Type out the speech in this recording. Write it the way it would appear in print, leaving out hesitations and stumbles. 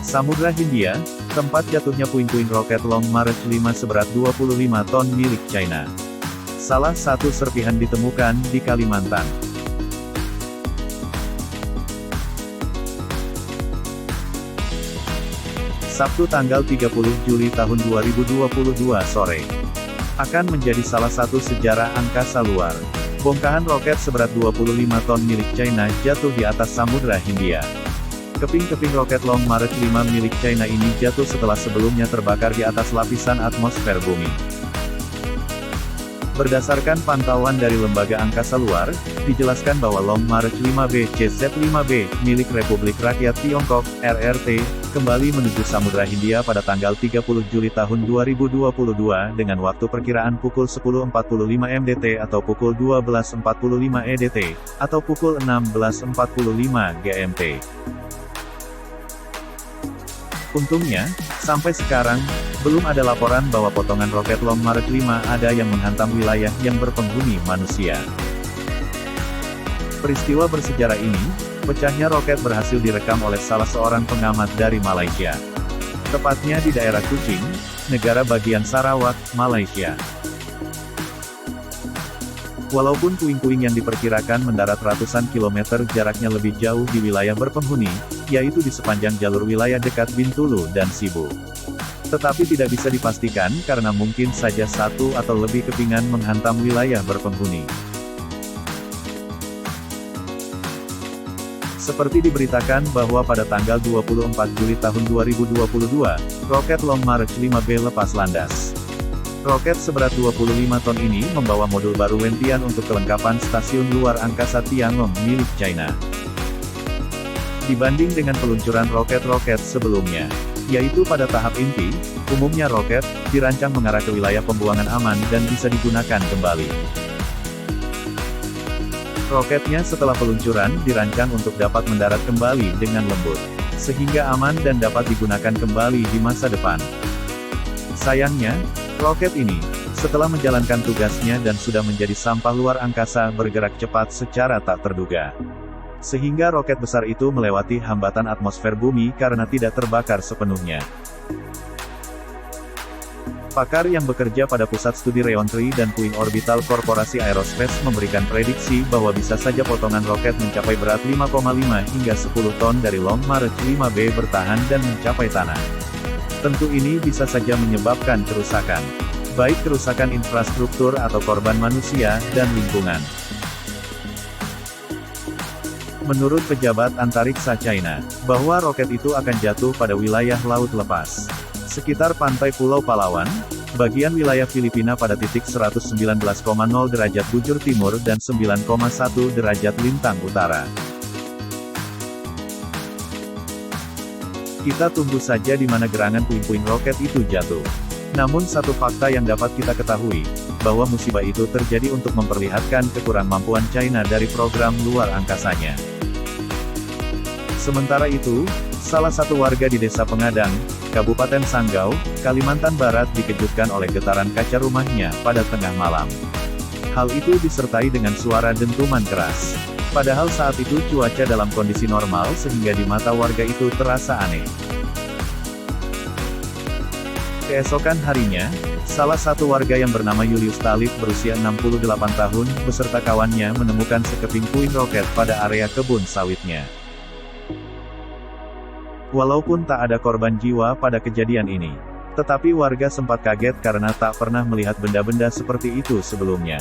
Samudra Hindia, tempat jatuhnya puing-puing roket Long March 5 seberat 25 ton milik China. Salah satu serpihan ditemukan di Kalimantan. Sabtu tanggal 30 Juli tahun 2022 sore. Akan menjadi salah satu sejarah angkasa luar. Bongkahan roket seberat 25 ton milik China jatuh di atas Samudra Hindia. Keping-keping roket Long March 5 milik China ini jatuh setelah sebelumnya terbakar di atas lapisan atmosfer bumi. Berdasarkan pantauan dari Lembaga Angkasa Luar, dijelaskan bahwa Long March 5B CZ-5B, milik Republik Rakyat Tiongkok, RRT, kembali menuju Samudra Hindia pada tanggal 30 Juli tahun 2022 dengan waktu perkiraan pukul 10.45 MDT atau pukul 12.45 EDT, atau pukul 16.45 GMT. Untungnya, sampai sekarang, belum ada laporan bahwa potongan roket Long March 5 ada yang menghantam wilayah yang berpenghuni manusia. Peristiwa bersejarah ini, pecahnya roket berhasil direkam oleh salah seorang pengamat dari Malaysia. Tepatnya di daerah Kuching, negara bagian Sarawak, Malaysia. Walaupun puing-puing yang diperkirakan mendarat ratusan kilometer jaraknya lebih jauh di wilayah berpenghuni, yaitu di sepanjang jalur wilayah dekat Bintulu dan Sibu. Tetapi tidak bisa dipastikan karena mungkin saja satu atau lebih kepingan menghantam wilayah berpenghuni. Seperti diberitakan bahwa pada tanggal 24 Juli tahun 2022, roket Long March 5B lepas landas. Roket seberat 25 ton ini membawa modul baru Wentian untuk kelengkapan stasiun luar angkasa Tiangong milik China. Dibanding dengan peluncuran roket-roket sebelumnya, yaitu pada tahap inti, umumnya roket dirancang mengarah ke wilayah pembuangan aman dan bisa digunakan kembali. Roketnya setelah peluncuran dirancang untuk dapat mendarat kembali dengan lembut, sehingga aman dan dapat digunakan kembali di masa depan. Sayangnya, roket ini, setelah menjalankan tugasnya dan sudah menjadi sampah luar angkasa bergerak cepat secara tak terduga. Sehingga roket besar itu melewati hambatan atmosfer bumi karena tidak terbakar sepenuhnya. Pakar yang bekerja pada Pusat Studi Reontri dan Puing Orbital Korporasi Aerospace memberikan prediksi bahwa bisa saja potongan roket mencapai berat 5,5 hingga 10 ton dari Long March 5B bertahan dan mencapai tanah. Tentu ini bisa saja menyebabkan kerusakan, baik kerusakan infrastruktur atau korban manusia dan lingkungan. Menurut pejabat antariksa China, bahwa roket itu akan jatuh pada wilayah laut lepas, sekitar pantai Pulau Palawan, bagian wilayah Filipina pada titik 119,0 derajat bujur timur dan 9,1 derajat lintang utara. Kita tunggu saja di mana gerangan puing-puing roket itu jatuh. Namun satu fakta yang dapat kita ketahui, bahwa musibah itu terjadi untuk memperlihatkan kekurangmampuan China dari program luar angkasanya. Sementara itu, salah satu warga di Desa Pengadang, Kabupaten Sanggau, Kalimantan Barat dikejutkan oleh getaran kaca rumahnya pada tengah malam. Hal itu disertai dengan suara dentuman keras. Padahal saat itu cuaca dalam kondisi normal sehingga di mata warga itu terasa aneh. Keesokan harinya, salah satu warga yang bernama Julius Talib berusia 68 tahun, beserta kawannya menemukan sekeping puing roket pada area kebun sawitnya. Walaupun tak ada korban jiwa pada kejadian ini, tetapi warga sempat kaget karena tak pernah melihat benda-benda seperti itu sebelumnya.